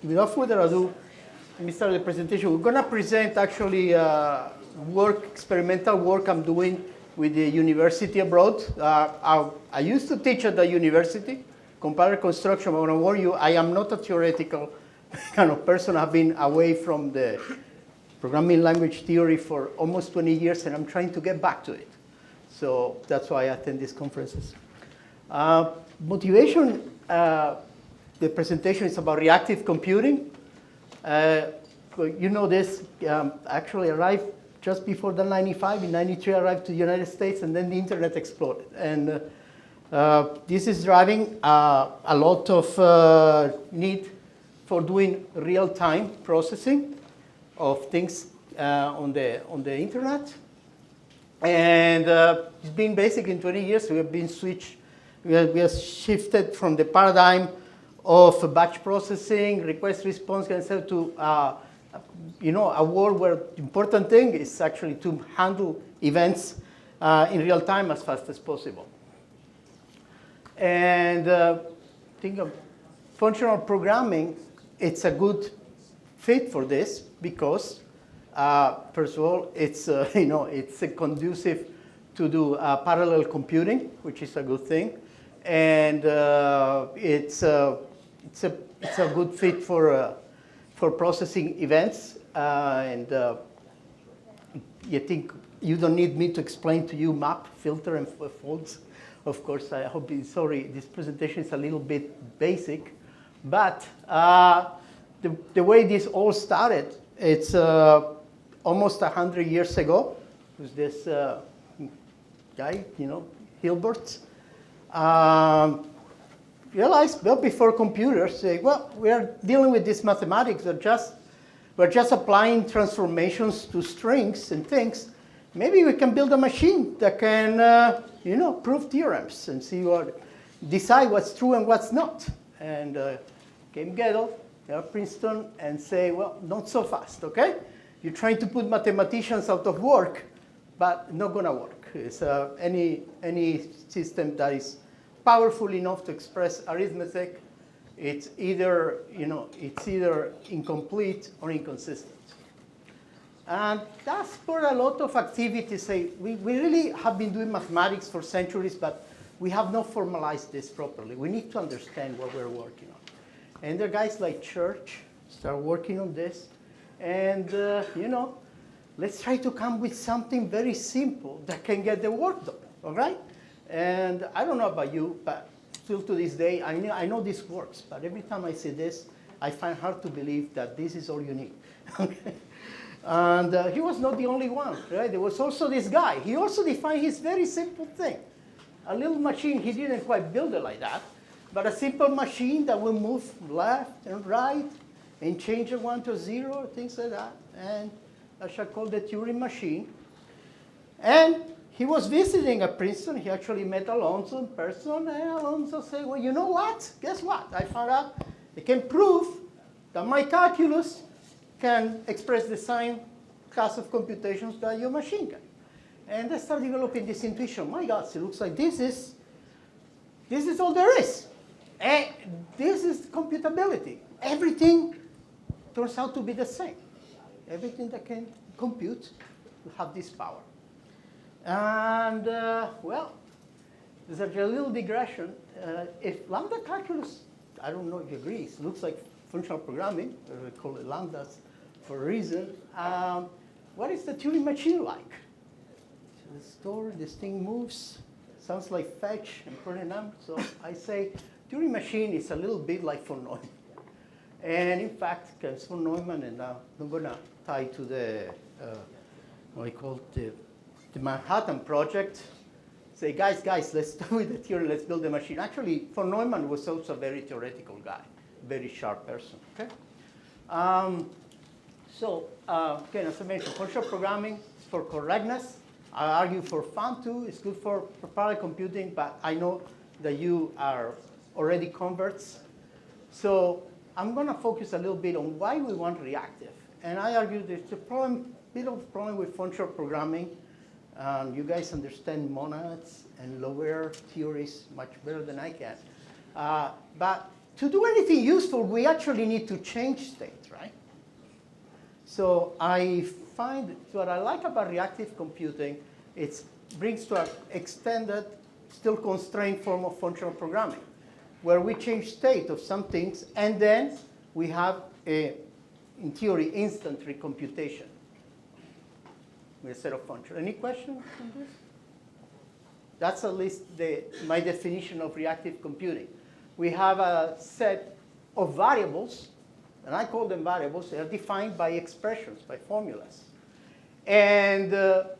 Without further ado, let me start the presentation. We're going to present actually experimental work I'm doing with the university abroad. I used to teach at the university, compiler construction, but I want to warn you, I am not a theoretical kind of person. I've been away from the programming language theory for almost 20 years, and I'm trying to get back to it. So that's why I attend these conferences. Motivation, the presentation is about reactive computing. You know this, actually arrived just before the 95. In 93, I arrived to the United States, and then the internet exploded. And this is driving a lot of need for doing real-time processing of things on the internet. And it's been basically in 20 years, we have shifted from the paradigm of batch processing, request response, to a world where the important thing is actually to handle events in real time as fast as possible. And think of functional programming, it's a good fit for this because, first of all, it's it's conducive to do parallel computing, which is a good thing, and it's a good fit for processing events. And you think you don't need me to explain to you map, filter, and folds. Of course, I hope sorry, this presentation is a little bit basic, but the way this all started, it's almost 100 years ago. It was this guy, Hilbert, realized, well, before computers, say, well, we are dealing with this mathematics. We're just applying transformations to strings and things. Maybe we can build a machine that can, prove theorems and decide what's true and what's not. And came Gödel, Princeton, and say, well, not so fast, okay? You're trying to put mathematicians out of work, but not going to work. It's any system that is powerful enough to express arithmetic, it's either incomplete or inconsistent. And that's for a lot of activities. We really have been doing mathematics for centuries, but we have not formalized this properly. We need to understand what we're working on. And there are guys like Church start working on this. And, let's try to come with something very simple that can get the work done, all right? And I don't know about you, but still to this day, I know this works. But every time I see this, I find hard to believe that this is all you need. Okay? And he was not the only one, right? There was also this guy. He also defined his very simple thing. A little machine, he didn't quite build it like that, but a simple machine that will move left and right and change a 1 to a 0, things like that. And I shall call the Turing Machine. And he was visiting at Princeton. He actually met Alonso in person. And Alonso said, well, you know what? Guess what? I found out I can prove that my calculus can express the same class of computations that your machine can. And they start developing this intuition. My God, it looks like this is all there is. And this is computability. Everything turns out to be the same. Everything that can compute will have this power. And, well, there's a little digression. If lambda calculus, I don't know if you agree, it looks like functional programming, or we call it lambdas for a reason. What is the Turing machine like? So the store, this thing moves, sounds like fetch and putting them. So I say Turing machine is a little bit like von Neumann. And in fact, it's von Neumann, and I'm going to tie to the, what I call the Manhattan Project. Say, guys, let's do with the theory, let's build a machine. Actually, von Neumann was also a very theoretical guy, very sharp person, okay? Again, as I mentioned, functional programming is for correctness. I argue for fun too, it's good for parallel computing, but I know that you are already converts. So I'm going to focus a little bit on why we want reactive. And I argue there's a bit of a problem with functional programming. You guys understand monads and lower theories much better than I can. But to do anything useful, we actually need to change state, right? So I find what I like about reactive computing, it brings to an extended, still constrained form of functional programming, where we change state of some things, and then we have a, in theory, instant recomputation with a set of functions. Any questions on this? That's at least my definition of reactive computing. We have a set of variables, and I call them variables. They are defined by expressions, by formulas. And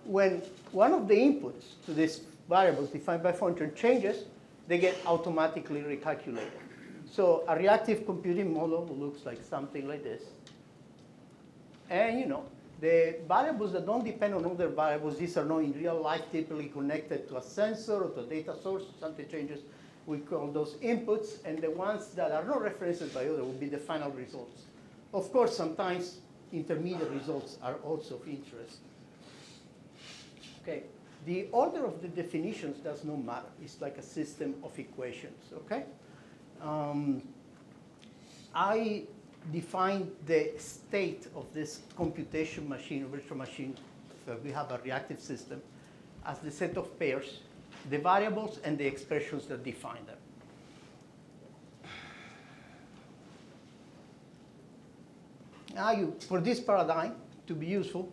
when one of the inputs to these variables defined by function changes, they get automatically recalculated. So a reactive computing model looks like something like this. And the variables that don't depend on other variables, these are not in real life typically connected to a sensor or to a data source. Something changes, we call those inputs. And the ones that are not referenced by other will be the final results. Of course, sometimes intermediate results are also of interest. Okay, the order of the definitions does not matter. It's like a system of equations, okay? I define the state of this computation machine, virtual machine, so we have a reactive system, as the set of pairs, the variables and the expressions that define them. Now, for this paradigm to be useful,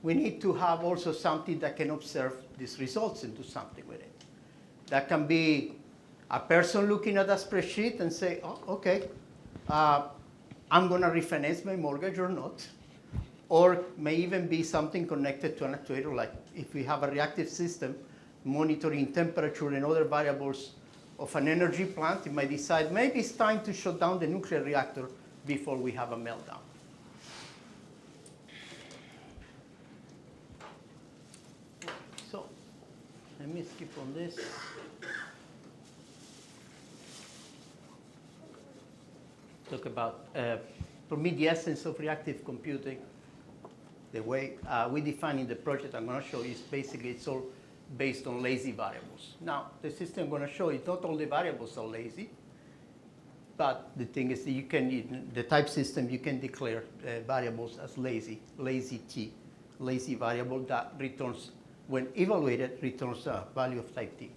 we need to have also something that can observe these results and do something with it. That can be a person looking at a spreadsheet and say, oh, okay, I'm going to refinance my mortgage or not. Or may even be something connected to an actuator, like if we have a reactive system monitoring temperature and other variables of an energy plant, it might decide maybe it's time to shut down the nuclear reactor before we have a meltdown. So let me skip on this. Talk about, for me, the essence of reactive computing. The way we define in the project I'm going to show you is basically it's all based on lazy variables. Now, the system I'm going to show you, not all the variables are lazy, but the thing is that you can, the type system, you can declare variables as lazy T, lazy variable that returns, when evaluated, returns a value of type T.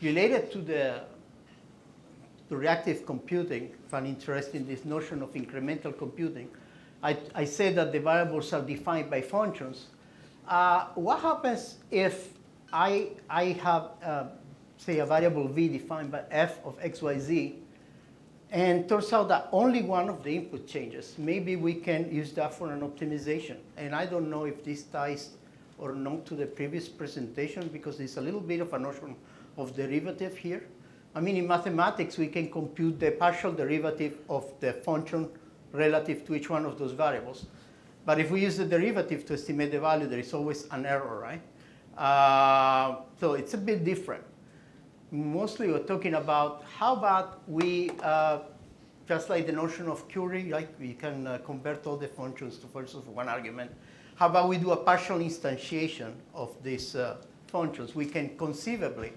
Related to the reactive computing, if I'm interested in this notion of incremental computing, I say that the variables are defined by functions. What happens if I have, say, a variable v defined by f of x, y, z, and turns out that only one of the input changes? Maybe we can use that for an optimization. And I don't know if this ties or not to the previous presentation, because there's a little bit of a notion of derivative here. I mean, in mathematics, we can compute the partial derivative of the function relative to each one of those variables. But if we use the derivative to estimate the value, there is always an error, right? So it's a bit different. Mostly we're talking about how about we, just like the notion of Curie, like we can convert all the functions to functions of one argument. How about we do a partial instantiation of these functions? We can conceivably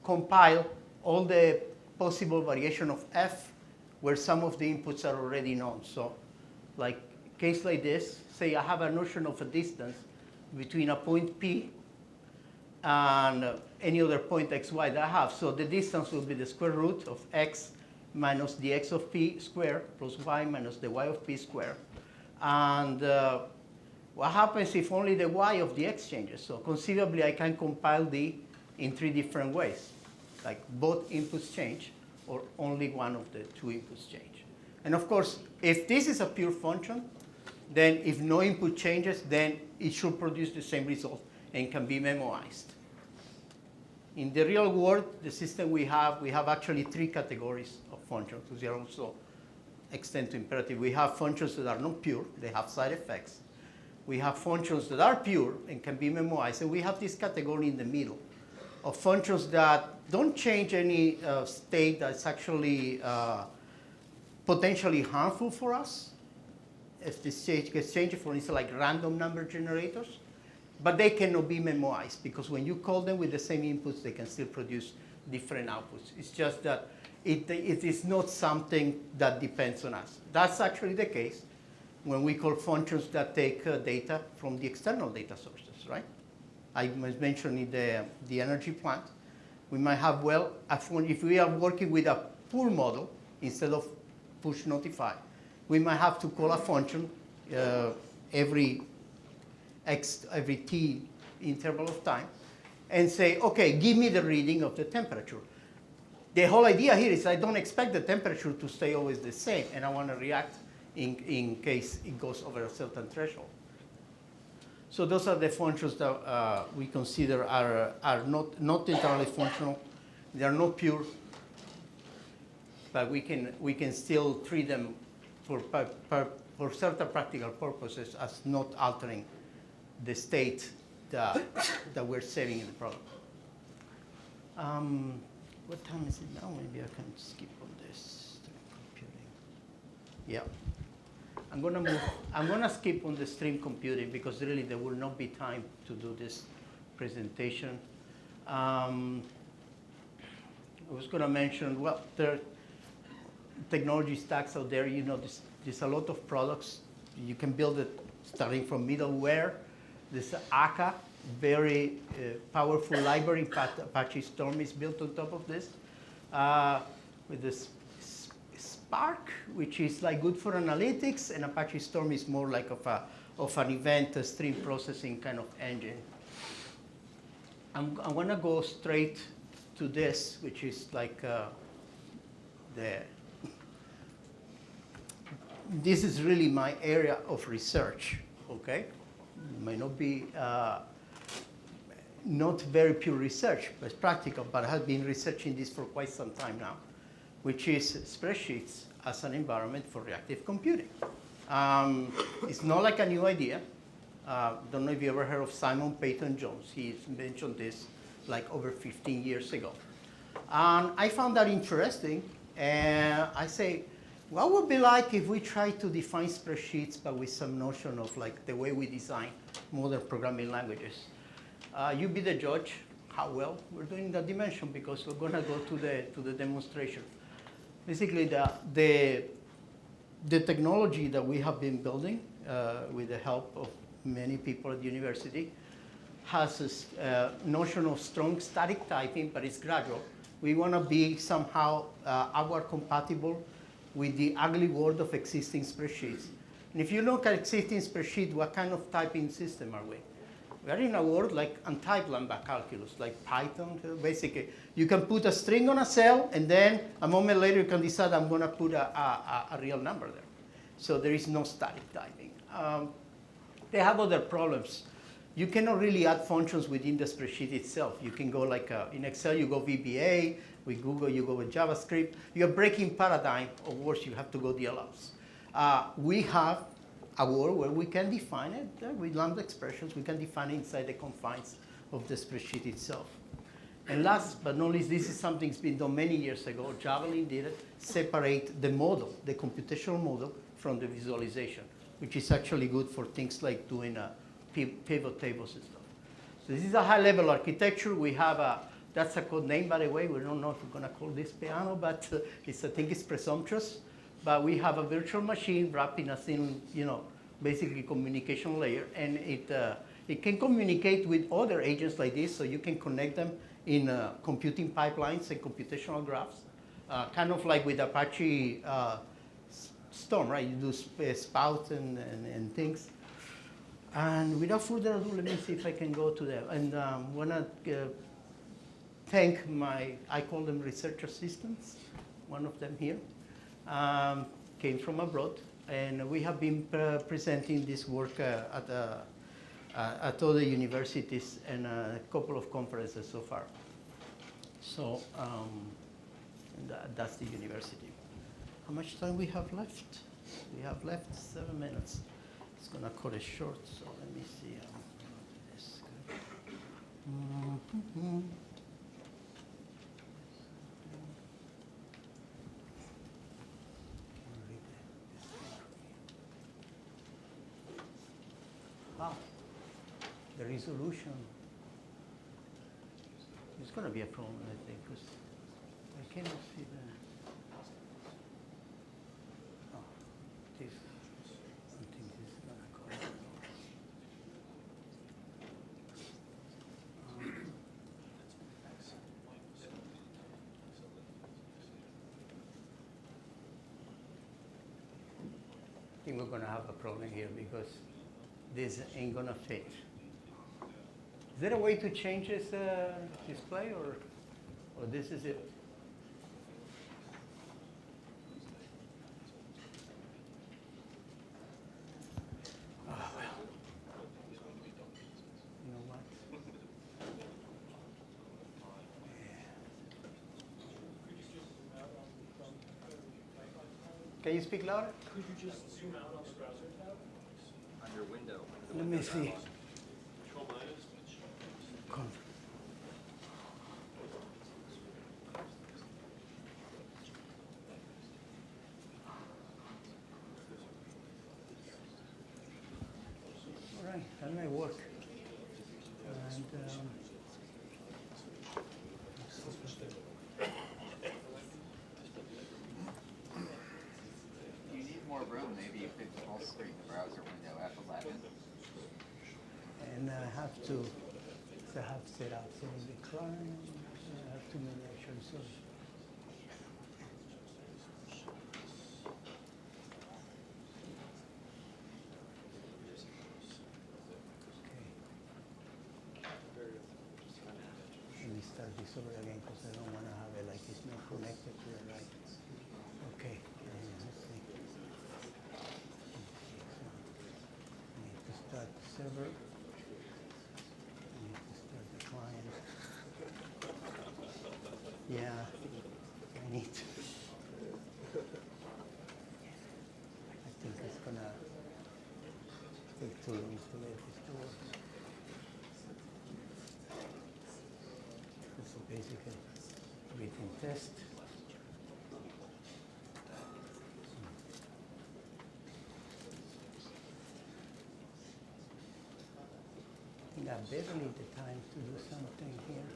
compile all the possible variation of f where some of the inputs are already known. So like case like this, say I have a notion of a distance between a point P and any other point x, y that I have. So the distance will be the square root of x minus the x of P squared plus y minus the y of P squared. And what happens if only the y of the x changes? So conceivably, I can compile D in three different ways. Like both inputs change, or only one of the two inputs change. And of course, if this is a pure function, then if no input changes, then it should produce the same result and can be memoized. In the real world, the system we have actually three categories of functions, because they are also extend to imperative. We have functions that are not pure, they have side effects. We have functions that are pure and can be memoized, and we have this category in the middle of functions that don't change any state that's actually potentially harmful for us. If this state gets changed, for instance, like random number generators, but they cannot be memoized because when you call them with the same inputs, they can still produce different outputs. It's just that it is not something that depends on us. That's actually the case when we call functions that take data from the external data sources, right? I was mentioning the energy plant. We might have, well, if we are working with a pull model instead of push notify, we might have to call a function every t interval of time and say, okay, give me the reading of the temperature. The whole idea here is I don't expect the temperature to stay always the same, and I want to react in case it goes over a certain threshold. So those are the functions that we consider are not entirely functional. They are not pure, but we can still treat them for certain practical purposes as not altering the state that we're setting in the problem. What time is it now? Maybe I can skip on this. Computing. Yeah. I'm gonna skip on the stream computing because really there will not be time to do this presentation. I was gonna mention, well, there are technology stacks out there. You know, there's a lot of products. You can build it starting from middleware. There's Akka, very powerful library. In fact, Apache Storm is built on top of this. With this Spark, which is like good for analytics, and Apache Storm is more like of an event stream processing kind of engine. I'm gonna go straight to this, which is like this is really my area of research. Okay, it might not be not very pure research, but it's practical. But I have been researching this for quite some time now, which is spreadsheets as an environment for reactive computing. It's not like a new idea. Don't know if you ever heard of Simon Peyton Jones. He mentioned this like over 15 years ago. And I found that interesting. And I say, what would it be like if we try to define spreadsheets, but with some notion of like the way we design modern programming languages? You be the judge how well we're doing in that dimension, because we're going to go to the demonstration. Basically, the technology that we have been building with the help of many people at the university has a notion of strong static typing, but it's gradual. We want to be somehow outward compatible with the ugly world of existing spreadsheets. And if you look at existing spreadsheet, what kind of typing system are we? We are in a world like untyped Lambda calculus, like Python. Basically, you can put a string on a cell, and then a moment later you can decide I'm going to put a real number there. So there is no static typing. They have other problems. You cannot really add functions within the spreadsheet itself. You can go like in Excel, you go VBA. With Google, you go with JavaScript. You're breaking paradigm, or worse, you have to go DLLs. We have a world where we can define it with Lambda expressions. We can define it inside the confines of the spreadsheet itself. And last but not least, this is something that's been done many years ago. Javelin did it, separate the model, the computational model, from the visualization, which is actually good for things like doing pivot tables and stuff. So this is a high-level architecture. We have that's a code name, by the way. We don't know if we're going to call this piano, but I think it's presumptuous. But we have a virtual machine wrapped in a thin, basically communication layer, and it can communicate with other agents like this, so you can connect them in computing pipelines and computational graphs, kind of like with Apache Storm, right? You do spouts and things. And without further ado, let me see if I can go to them. And I want to thank I call them research assistants. One of them here came from abroad, and we have been presenting this work at other universities and a couple of conferences so far. So that's the university. How much time we have left? We have left 7 minutes. It's going to cut it short, so let me see. The resolution It's going to be a problem, I think, because I cannot see the. Oh, this. I think this is going to go. I think we're going to have a problem here because this ain't going to fit. Is there a way to change this display, or this is it? Oh, well. You know what? Yeah. Can you speak louder? Could you just zoom out on the browser tab? On your window. Let me see. Control minus. Come. All right, that may work. And You need more room. Maybe you could full screen the browser window F11. and I have to set up setting the client. I have too many actions. So. Let me start this over again because I don't want to have it like it's not connected to the right. Okay. Let's see. I need to start the server. I need to start the client. Yeah, I need to. I think it's gonna take too long to let this to work. This is basically written test. I think I better need the time to do something here.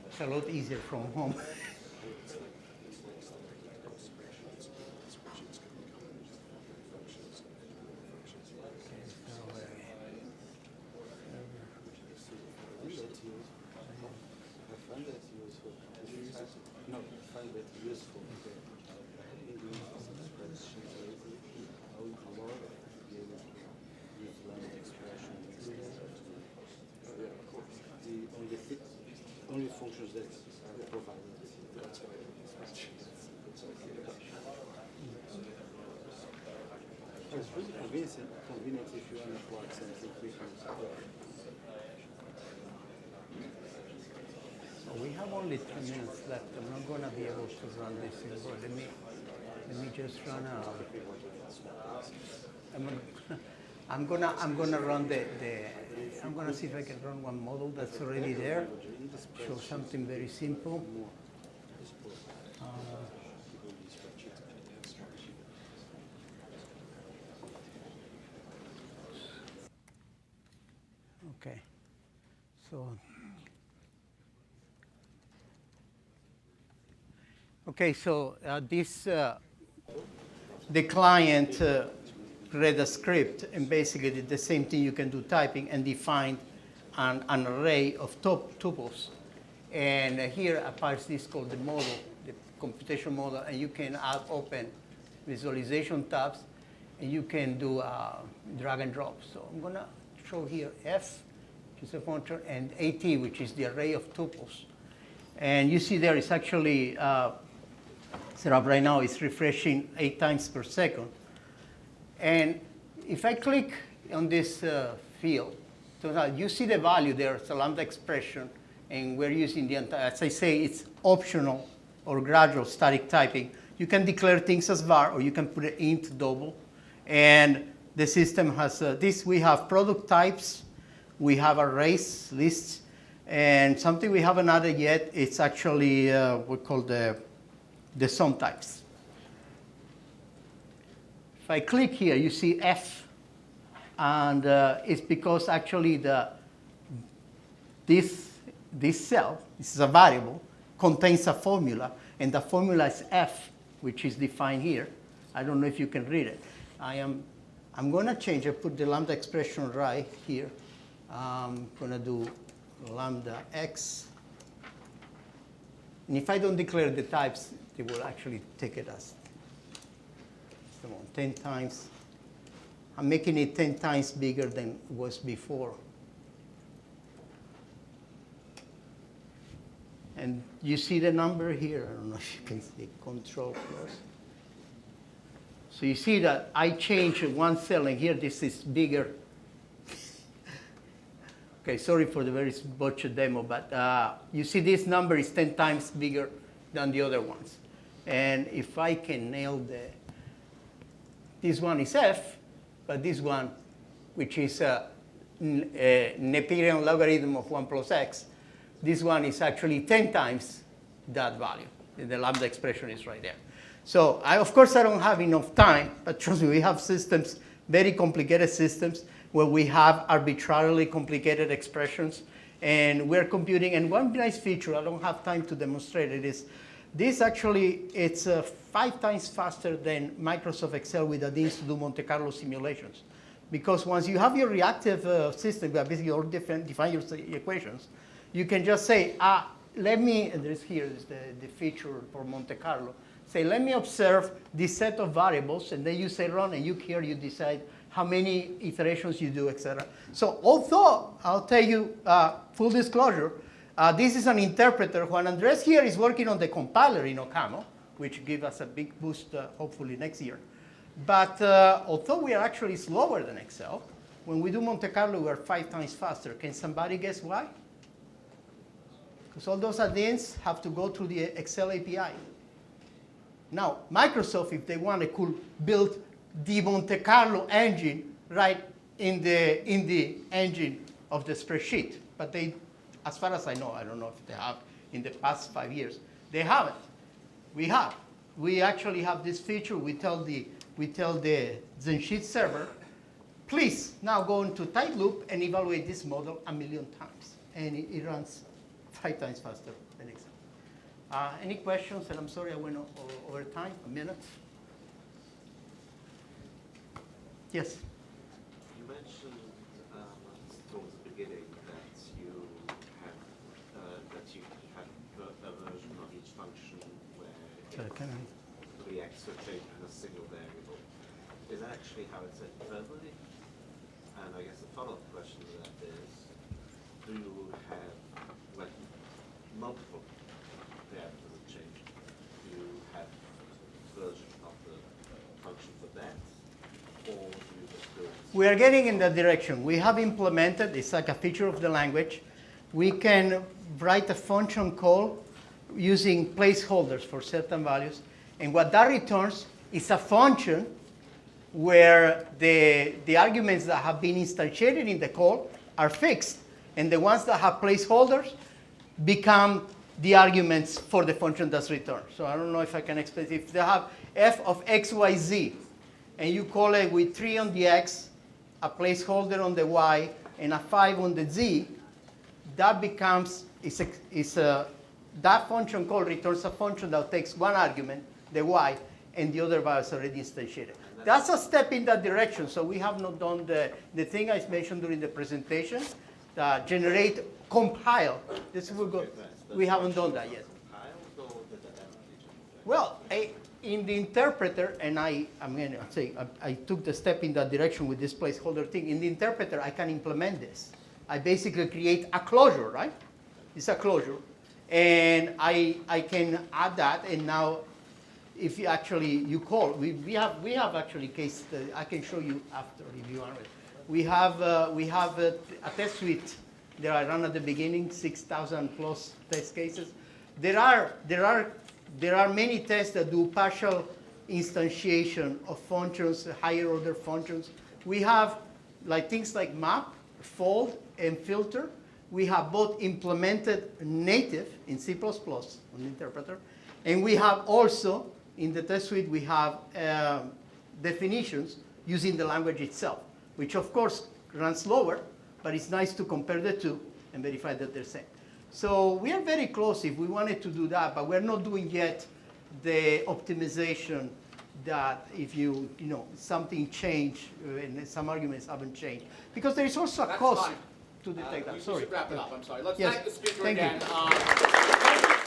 It's a lot easier from home. Only functions that are provided. That's why it's really convenient if you want to plug something quickly. So we have only 3 minutes left. I'm not going to be able to run this anymore. Let me just run out. I'm gonna run I'm gonna see if I can run one model that's already there. Show something very simple. Okay, so this the client read a script and basically did the same thing you can do typing and defined an array of tuples. And here Apache is called the model, the computation model, and you can open visualization tabs and you can do drag and drop. So I'm gonna show here F, which is a function, and AT, which is the array of tuples. And you see there it's actually set up right now, it's refreshing 8 times per second. And if I click on this field, so now you see the value there, it's a lambda expression, and we're using the, as I say, it's optional or gradual static typing. You can declare things as var, or you can put it int double. And the system has this. We have product types, we have arrays, lists, and something we haven't added yet, it's actually we call the sum types. If I click here, you see F, and it's because actually this cell, this is a variable, contains a formula, and the formula is F, which is defined here. I don't know if you can read it. I'm going to change it, put the lambda expression right here. I'm going to do lambda x. And if I don't declare the types, they will actually take it as 10 times. I'm making it 10 times bigger than it was before. And you see the number here. I don't know if you can see Control plus. So you see that I changed one cell, and here this is bigger. Okay, sorry for the very botched demo, but you see this number is 10 times bigger than the other ones. And if I can nail this one is F, but this one, which is a Neperian logarithm of 1 plus x, this one is actually 10 times that value. The lambda expression is right there. So of course, I don't have enough time, but trust me, we have systems, very complicated systems, where we have arbitrarily complicated expressions, and we're computing. And one nice feature, I don't have time to demonstrate it, is this actually, it's 5 times faster than Microsoft Excel with add-ins to do Monte Carlo simulations. Because once you have your reactive system, you basically all define your equations, you can just say, let me, and here is the feature for Monte Carlo, say, let me observe this set of variables, and then you say run, and you decide how many iterations you do, et cetera. So although, I'll tell you, full disclosure, this is an interpreter. Juan Andrés here is working on the compiler in Ocamo, which gives us a big boost, hopefully next year. But although we are actually slower than Excel, when we do Monte Carlo, we are 5 times faster. Can somebody guess why? Because all those add-ins have to go through the Excel API. Now, Microsoft, if they want, it could build the Monte Carlo engine right in the engine of the spreadsheet. But they, as far as I know, I don't know if they have in the past 5 years, they haven't. We have. We actually have this feature. We tell the ZenSheet server, please now go into tight loop and evaluate this model 1,000,000 times. And it runs 5 times faster than Excel. Any questions? And I'm sorry I went over time, a minute. Yes? You mentioned towards the beginning that you have a version of each function where it reacts to a change in a single variable. Is that actually how it's said verbally? And I guess the follow-up question to that is, do you have multiple variables that change? Do you have a version of the function for that? Or do you just do it? We are getting in that direction. We have implemented, it's like a feature of the language, we can write a function call using placeholders for certain values. And what that returns is a function where the arguments that have been instantiated in the call are fixed. And the ones that have placeholders become the arguments for the function that's returned. So I don't know if I can explain. If they have f of x, y, z, and you call it with 3 on the x, a placeholder on the y, and a 5 on the z, that becomes, that function call returns a function that takes one argument, the y, and the other values already instantiated. That's a step in that direction. So we have not done the thing I mentioned during the presentation, generate, compile. This will go. We haven't done that yet. Well, in the interpreter, and I'm going to say I took the step in that direction with this placeholder thing. In the interpreter, I can implement this. I basically create a closure, right? It's a closure. And I can add that, and now if you actually you call, we have actually case study. I can show you after if you want it. We have a test suite that I run at the beginning, 6,000 plus test cases. There are many tests that do partial instantiation of functions, higher order functions. We have like things like map, fold, and filter. We have both implemented native in C++ on the interpreter, and we have also in the test suite we have definitions using the language itself, which of course runs slower, but it's nice to compare the two and verify that they're same. So we are very close if we wanted to do that, but we're not doing yet the optimization that if you know, something changed and some arguments haven't changed. Because there is also a That's cost fine. to detect that. We Sorry. should wrap it up, I'm sorry. Let's Yes. thank the speaker Thank you. again.